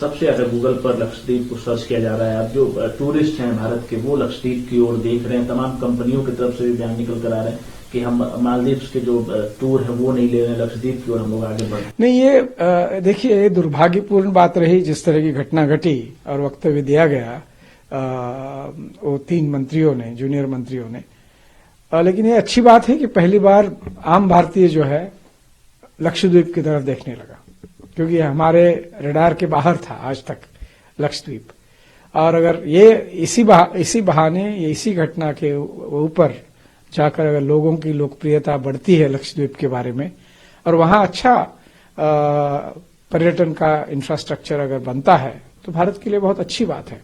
सबसे अगर गूगल पर लक्षद्वीप को सर्च किया जा रहा है, अब जो टूरिस्ट हैं भारत के वो लक्षद्वीप की ओर देख रहे हैं, तमाम कंपनियों की तरफ से भी बयान निकल कर आ रहे हैं कि हम मालदीव्स के जो टूर है वो नहीं ले रहे हैं, लक्षद्वीप की ओर हम लोग आगे बढ़। नहीं, ये देखिए, ये दुर्भाग्यपूर्ण बात रही जिस तरह की घटना घटी और वक्तव्य दिया गया वो 3 मंत्रियों ने, जूनियर मंत्रियों ने। लेकिन ये अच्छी बात है कि पहली बार आम भारतीय जो है लक्षद्वीप की तरफ देखने लगा, क्योंकि हमारे रडार के बाहर था आज तक लक्षद्वीप। और अगर ये इसी बहाने, इसी घटना के ऊपर जाकर अगर लोगों की लोकप्रियता बढ़ती है लक्षद्वीप के बारे में, और वहां अच्छा पर्यटन का इंफ्रास्ट्रक्चर अगर बनता है, तो भारत के लिए बहुत अच्छी बात है।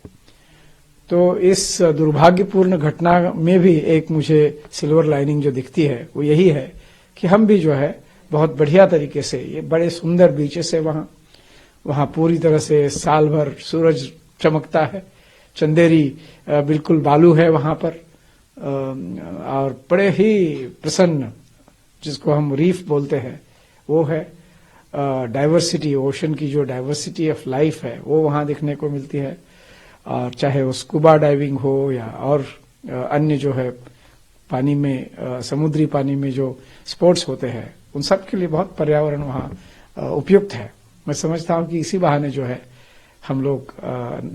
तो इस दुर्भाग्यपूर्ण घटना में भी एक मुझे सिल्वर लाइनिंग जो दिखती है वो यही है कि हम भी जो है बहुत बढ़िया तरीके से, ये बड़े सुंदर बीचेस है वहां पूरी तरह से साल भर सूरज चमकता है, चंदेरी बिल्कुल बालू है वहां पर, और बड़े ही प्रसन्न, जिसको हम रीफ बोलते हैं, वो है। डाइवर्सिटी, ओशन की जो डाइवर्सिटी ऑफ लाइफ है वो वहां देखने को मिलती है। और चाहे वो स्कूबा डाइविंग हो या और अन्य जो है पानी में, समुद्री पानी में जो स्पोर्ट्स होते हैं, उन सब के लिए बहुत पर्यावरण वहां उपयुक्त है। मैं समझता हूं कि इसी बहाने जो है हम लोग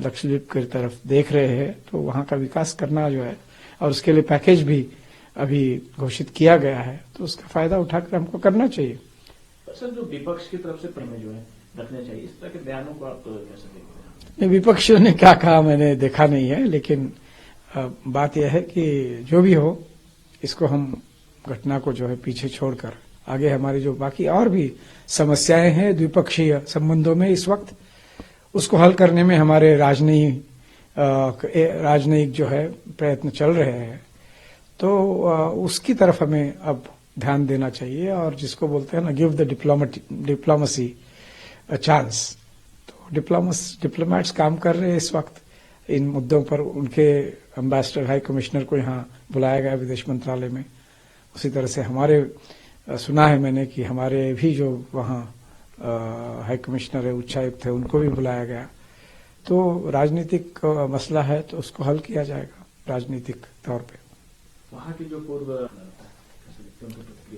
लक्षद्वीप की तरफ देख रहे हैं, तो वहां का विकास करना जो है, और उसके लिए पैकेज भी अभी घोषित किया गया है, तो उसका फायदा उठाकर हमको करना चाहिए। सर, जो विपक्ष की तरफ से प्रमेय जो है रखने चाहिए, इस तरह के बयानों को आप कैसे देखते हैं? विपक्षियों ने क्या कहा मैंने देखा नहीं है, लेकिन बात यह है कि जो भी हो, इसको हम घटना को जो है पीछे छोड़कर आगे हमारी जो बाकी और भी समस्याएं हैं द्विपक्षीय संबंधों में इस वक्त, उसको हल करने में हमारे राजनयिक जो है प्रयत्न चल रहे हैं। तो उसकी तरफ हमें अब ध्यान देना चाहिए, और जिसको बोलते हैं ना, give the diplomacy a chance. Diplomats काम कर रहे हैं इस वक्त इन मुद्दों पर। उनके एम्बेसडर, हाई कमिश्नर को यहाँ बुलाया गया विदेश मंत्रालय में। उसी तरह से हमारे, सुना है मैंने कि हमारे भी जो वहाँ हाई कमिश्नर है, उच्चायुक्त है, उनको भी बुलाया गया। तो राजनीतिक मसला है तो उसको हल किया जाएगा राजनीतिक तौर पे। वहाँ की जो पूर्व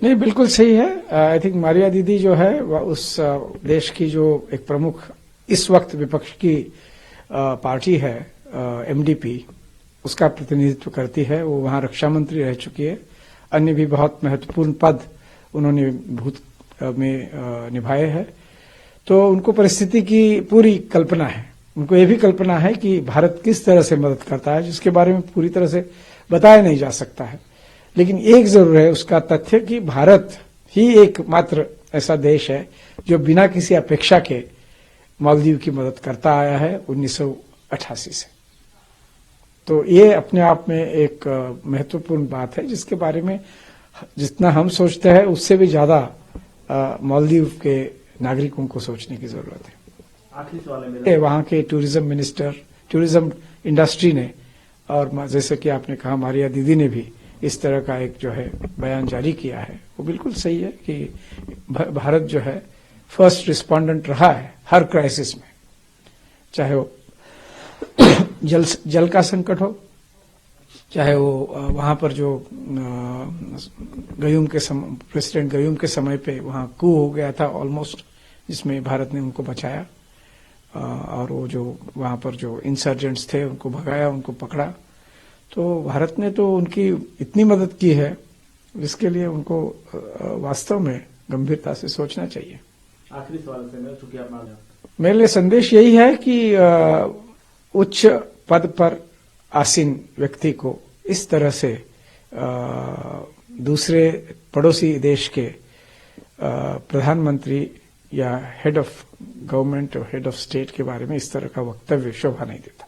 नहीं, बिल्कुल सही है। आई थिंक मारिया दीदी जो है उस देश की जो एक प्रमुख इस वक्त विपक्ष की पार्टी है, एमडीपी, उसका प्रतिनिधित्व करती है। वो वहां रक्षा मंत्री रह चुकी है। अन्य भी बहुत महत्वपूर्ण पद उन्होंने भूत में निभाए हैं। तो उनको परिस्थिति की पूरी कल्पना है। उनको ये भी कल्पना है कि भारत किस तरह से मदद करता है, जिसके बारे में पूरी तरह से बताया नहीं जा सकता है। लेकिन एक जरूर है उसका तथ्य कि भारत ही एकमात्र ऐसा देश है जो बिना किसी अपेक्षा के मालदीव की मदद करता आया है 1988 से। तो ये अपने आप में एक महत्वपूर्ण बात है, जिसके बारे में जितना हम सोचते हैं उससे भी ज्यादा मालदीव के नागरिकों को सोचने की जरूरत है। आखिरी सवाल है मेरा, वहां के टूरिज्म मिनिस्टर, टूरिज्म इंडस्ट्री ने, और जैसे कि आपने कहा मारिया दीदी ने भी इस तरह का एक जो है बयान जारी किया है, वो बिल्कुल सही है कि भारत जो है फर्स्ट रिस्पोंडेंट रहा है हर क्राइसिस में, चाहे वो जल का संकट हो, चाहे वो वहां पर जो प्रेसिडेंट गयूम के समय पे वहां कू हो गया था ऑलमोस्ट, जिसमें भारत ने उनको बचाया, और वो जो वहां पर जो इंसर्जेंट्स थे उनको भगाया, उनको पकड़ा। तो भारत ने तो उनकी इतनी मदद की है, जिसके लिए उनको वास्तव में गंभीरता से सोचना चाहिए। आखिरी सवाल से मेरा, चूंकि आप मेरे लिए संदेश यही है कि उच्च पद पर आसीन व्यक्ति को इस तरह से दूसरे पड़ोसी देश के प्रधानमंत्री या हेड ऑफ गवर्नमेंट और हेड ऑफ स्टेट के बारे में इस तरह का वक्तव्य शोभा नहीं देता।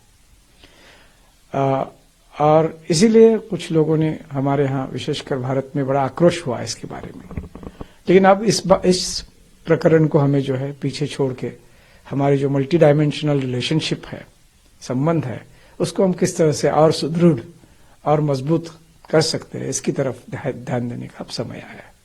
और इसीलिए कुछ लोगों ने हमारे यहाँ विशेषकर भारत में बड़ा आक्रोश हुआ इसके बारे में। लेकिन अब इस प्रकरण को हमें जो है पीछे छोड़ के हमारी जो मल्टी डायमेंशनल रिलेशनशिप है, संबंध है, उसको हम किस तरह से और सुदृढ़ और मजबूत कर सकते हैं, इसकी तरफ ध्यान देने का अब समय आया है।